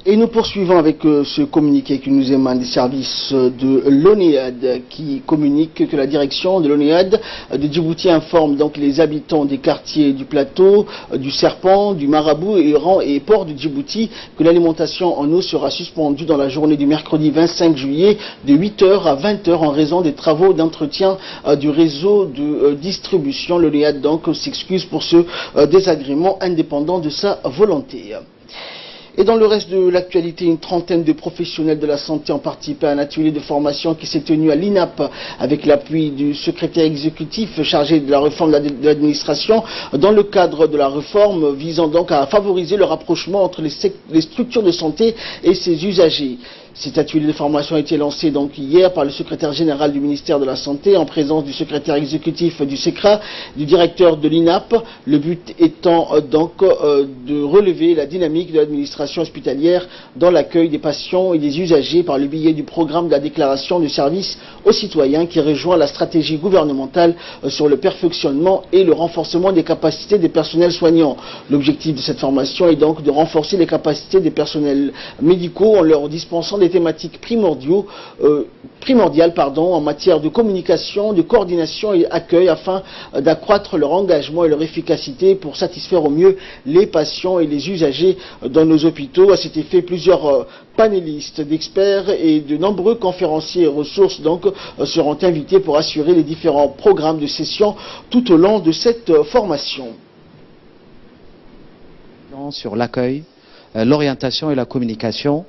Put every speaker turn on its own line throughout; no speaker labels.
Et nous poursuivons avec ce communiqué qui nous émane des services de l'ONEAD qui communique que la direction de l'ONEAD de Djibouti informe donc les habitants des quartiers du plateau, du Serpent, du Marabout et port de Djibouti que l'alimentation en eau sera suspendue dans la journée du mercredi 25 juillet de 8h à 20h en raison des travaux d'entretien du réseau de distribution. L'ONEAD donc s'excuse pour ce désagrément indépendant de sa volonté. Et dans le reste de l'actualité, une trentaine de professionnels de la santé ont participé à un atelier de formation qui s'est tenu à l'INAP avec l'appui du secrétaire exécutif chargé de la réforme de l'administration dans le cadre de la réforme visant donc à favoriser le rapprochement entre les structures de santé et ses usagers. Cet atelier de formation a été lancé donc hier par le secrétaire général du ministère de la Santé en présence du secrétaire exécutif du SECRA, du directeur de l'INAP. Le but étant donc de relever la dynamique de l'administration hospitalière dans l'accueil des patients et des usagers par le biais du programme de la déclaration de service aux citoyens qui rejoint la stratégie gouvernementale sur le perfectionnement et le renforcement des capacités des personnels soignants. L'objectif de cette formation est donc de renforcer les capacités des personnels médicaux en leur dispensant des thématiques primordiales en matière de communication, de coordination et d'accueil afin d'accroître leur engagement et leur efficacité pour satisfaire au mieux les patients et les usagers dans nos hôpitaux. À cet effet, plusieurs panélistes d'experts et de nombreux conférenciers et ressources donc seront invités pour assurer les différents programmes de session tout au long de cette formation.
Sur l'accueil, l'orientation et la communication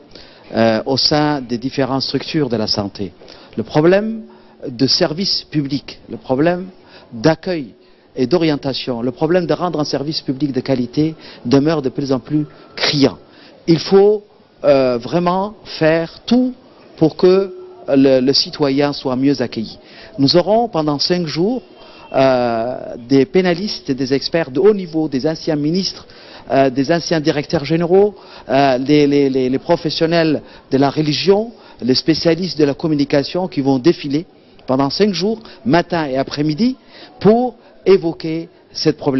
au sein des différentes structures de la santé. Le problème de service public, le problème d'accueil et d'orientation, le problème de rendre un service public de qualité demeure de plus en plus criant. Il faut vraiment faire tout pour que le citoyen soit mieux accueilli. Nous aurons pendant 5 jours des pénalistes, des experts de haut niveau, des anciens ministres, des anciens directeurs généraux, les professionnels de la religion, les spécialistes de la communication qui vont défiler pendant 5 jours, matin et après-midi, pour évoquer cette problématique.